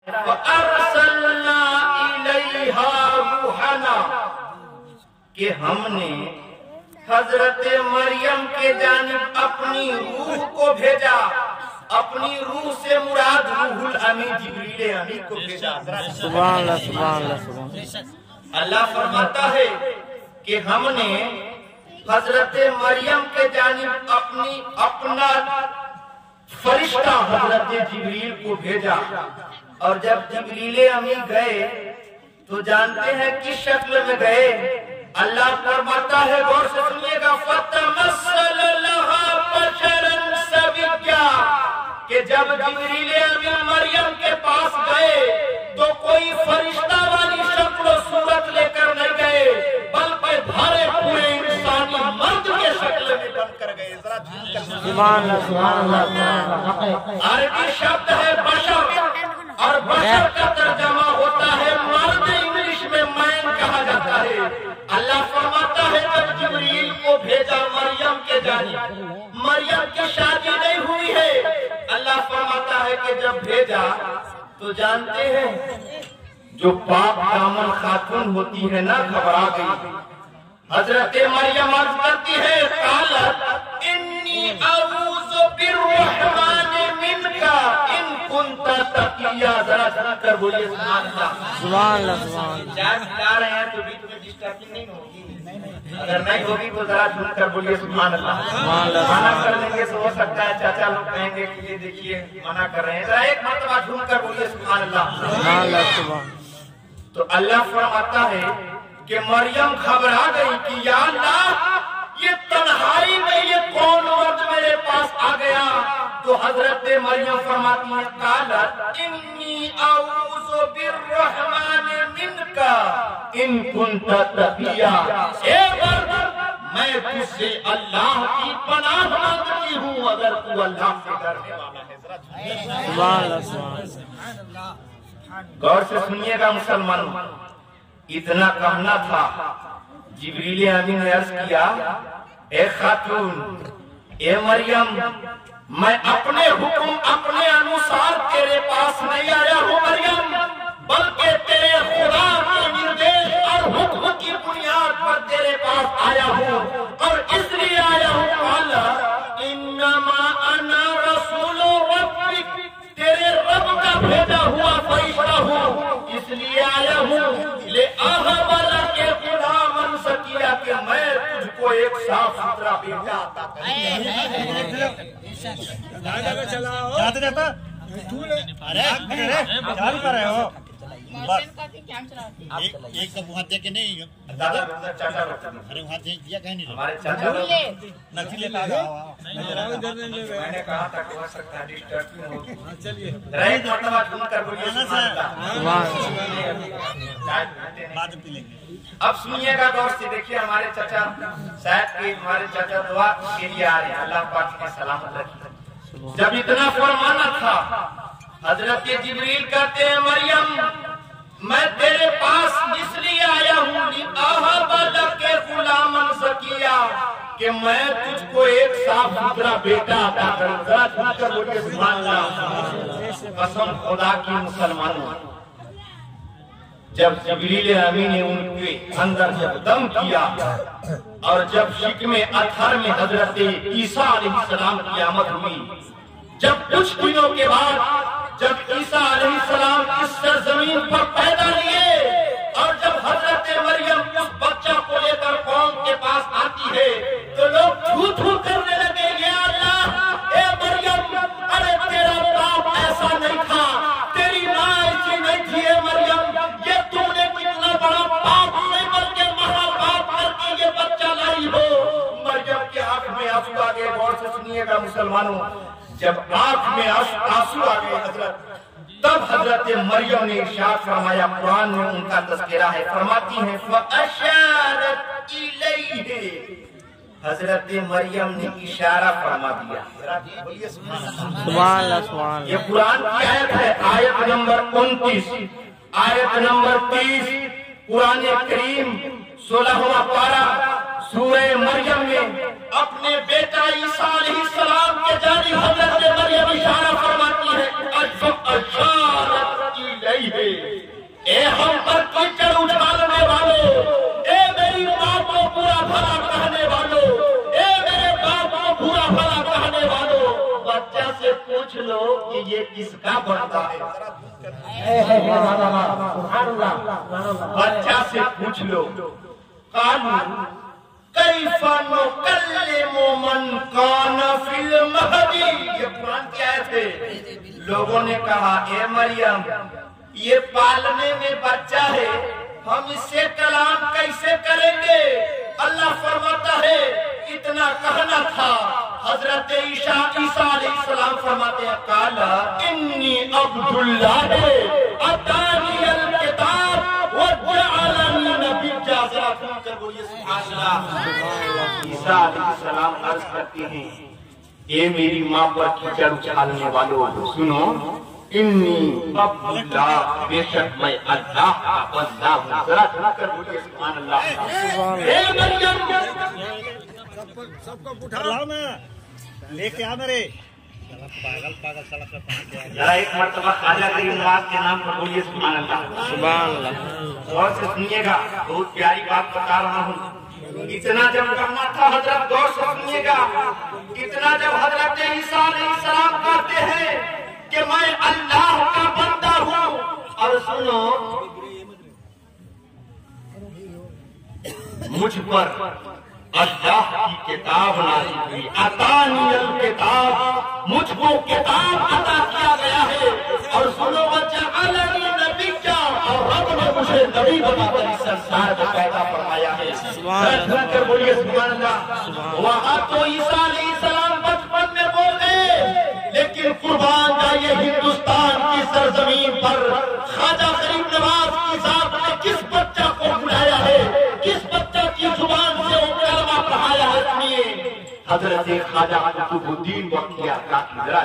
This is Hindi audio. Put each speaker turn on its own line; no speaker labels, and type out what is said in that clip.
अर्सलना इलैहा रूहना, कि हमने हजरत मरियम के जानिब अपनी रूह को भेजा। अपनी रूह से मुराद रूहुल अमीन जिब्रील अमीन को भेजा।
सुभान अल्लाह, सुभान अल्लाह, सुभान अल्लाह।
अल्लाह फरमाता है कि हमने हजरत मरियम के जानिब अपना फरिश्ता हजरत जिब्रील को भेजा। और जब जिब्रील अमीन गए तो जानते हैं किस शक्ल में गए। अल्लाह फरमाता है, गौर से सुनिएगा, फतमस्सल लहा बशरन सविय्या, कि जब जिब्रील अमीन मरियम के पास गए तो कोई फरिश्ता वाली शक्ल और सूरत लेकर नहीं गए, बल्कि भरे पूरे इंसानी मर्द के शक्ल में बनकर गए। जरा
सुभान अल्लाह, सुभान अल्लाह।
अरबी शब्द है बशर, और बशर का तर्जमा होता है मर्द। इंग्लिश में मैन कहा जाता है। अल्लाह फरमाता है, जब जिब्रील को भेजा मरियम के जानिब, मरियम की शादी नहीं हुई है। अल्लाह फरमाता है कि जब भेजा तो जानते हैं जो पाक दामन खातून होती है ना, घबरा गई। हजरत मरियम अर्ज करती है, कालत इन्नी अऊज़ु बिर्रहमानि मिनका इन कुंता तकिया। जरा कर बोलिए सुभान अल्लाह,
सुभान अल्लाह, सुभान अल्लाह।
चाय पिला रहे हैं तो बीच में डिस्टर्बिंग नहीं होगी। अगर नहीं होगी तो जरा झूठ कर बोलिए सुभान अल्लाह। मना कर देंगे तो हो सकता है चाचा लोग कहेंगे कि ये देखिए मना कर रहे हैं। जरा एक मरतबा झूठ कर बोलिए सुभान अल्लाह,
सुभान अल्लाह, सुभान।
तो अल्लाह फरमाता है कि मरियम घबरा गई कि या अल्लाह, ये तन्हाई में ये कौन मर्द मेरे पास आ गया। तो हजरत मरियम फरमाती है, कालत इन्नी अऊज़ु बिर्रहमानि मिनका इन कुंता तकिया। ए मर्द, मैं तुझसे अल्लाह की पनाह मांगती हूँ अगर तू अल्लाह से डरने वाला है।
सुभान अल्लाह, सुभान अल्लाह।
गौर से सुनिएगा मुसलमान, इतना कहना था। जिब्रील अमीन ने अर्ज किया, ए खातून, ए मरियम, मैं अपने हुक्म अपने अनुसार तेरे पास नहीं आया हूँ मरियम, बल्कि तेरे खुदा के निर्देश और हुक्म की बुनियाद पर तेरे पास आया हूँ। और इसलिए आया हूँ, काला इन्नमा अना रसूलु रब्बिक, तेरे रब का भेजा हुआ फरिश्ता हूँ। इसलिए आया हूँ ले अहबला के गुलामन सकिया, कि मैं तुझको एक साफ सुथरा बेटा अता करूं।
जाते जाता अरे कर रहे हो एक कब वहाँ दे के नहीं
दादा चाचा,
अरे वहाँ दिया कहीं नहीं,
हमारे चाचा
नक्की लेता
मैंने कहा था कि हो सकता है डिस्टर्बिंग हो। रहे मरतबा झूम कर बोलिए सुभान अल्लाह।
बाद में पी लेंगे।
अब सुनिएगा गौर से, देखिए हमारे चाचा शायद कि हमारे चाचा दुआ के लिए आ रहे हैं, अल्लाह पाक के सलामत रखे। जब इतना फरमाना था, हजरत जिब्रील कहते हैं, मरियम, मैं तेरे पास इसलिए आया हूँ के गुलामन सकिया, कि मैं तुझको एक साफ सुथरा बेटा अता करूं। जरा कर बोलिए सुभान अल्लाह। कसम खुदा की मुसलमानों, जब जिब्रील अमीन ने उनके अंदर जब दम किया और जब शिकमे अतहर में हजरत ईसा अलैहिस्सलाम की आमद हुई, जब कुछ दिनों के बाद जब ईसा अलैहिस्सलाम इस सरजमीन पर पैदा लिए और जब हजरत मरियम उस बच्चा को लेकर कौम के पास आती है तो लोग थू-थू करने लगे, या अल्लाह, ए मरियम, अरे तेरा बाप ऐसा नहीं था, तेरी माँ ऐसी नहीं थी। ए मरियम, ये तूने कितना बड़ा पाप नहीं बल्कि महापाप करके ये बच्चा लाई हो। मरियम के आंख में आंसू आ गए। गौर से सुनिएगा मुसलमानों, जब आंख में आंसू आ गए हजरत, तब हजरत मरियम ने इरशाद फरमाया, कुरान में उनका तज़किरा है, फरमाती हैं, फ़अशारत इलैहि, हजरत मरियम ने इशारा फरमा दिया।
सुभान अल्लाह, सुभान अल्लाह।
ये कुरान की आयत है, आयत नंबर 29, आयत नंबर 30, कुरान करीम 16वां पारा सूरह मरियम में अपने बेटा ईसा अलैहिस्सलाम के जानिब हजरत मरियम इशारा फरमाती है, अशारत हम पर कीचड़ उछालने वालों, ए मेरी माँ को बुरा भला कहने वालों, ए मेरे बाप को बुरा भला कहने वालों, बच्चा से पूछ लो कि ये किसका बंदा है। बच्चा से पूछ लो। कानू कैफा नुकल्लिमु मन काना फिल महदी, ये कुरान की आयत है। लोगों ने कहा, ए मरियम, ये पालने में बच्चा है, हम इससे कलाम कैसे करेंगे। अल्लाह फरमाता है इतना कहना था। हजरत ईसा अलैहिस्सलाम फरमाते हैं, काला इन्नी अब्दुल्लाह अतानियल किताब व जअलनी नबिय्या। ईसा अलैहिस्सलाम अर्ज करते हैं, ये मेरी माँ पर कीचड़ उछालने वालों सुनो, इन्नी अब्दुल्लाह, बेशक मैं अल्लाह का बंदा हूँ। जरा सुनकर बोलिए सुभान अल्लाह।
सबको उठा लाओ ना, लेके आ मेरे पागल पागल साला कर।
जरा एक मर्तबा खाजा करीम नवाज के नाम पर बोलिए सुभान अल्लाह।
सुभान अल्लाह।
गौर से सुनिएगा, बहुत प्यारी बात बता रहा हूँ। इतना जब कहना था हजरत, गौर से सुनिएगा, इतना जब हजरत ईसा अलैहिस्सलाम कहते हैं कि मैं अल्लाह का बंदा हूँ। और सुनो, मुझ पर अल्लाह की किताब नाज़िल हुई, अतानियल किताब, मुझको किताब अता किया गया है। और सुनो, वजअलनी नबिय्या, और रब ने मुझे नबी बनाकर इस संसार में पैदा फरमाया है। कर बोलिए सुभान अल्लाह। वहाँ तो ईसा अलैहिस्सलाम बचपन में बोल गए, लेकिन कुर्बान जाइए हिंदुस्तान की सरजमीन पर ख्वाजा गरीब नवाज की जात ने किस बच्चा को बुलाया है, किस बच्चा की जुबान से वो कलमा पढ़ाया है। सुनिए, हजरत ख्वाजा कुतुबुद्दीन बख्तियार काकी, जरा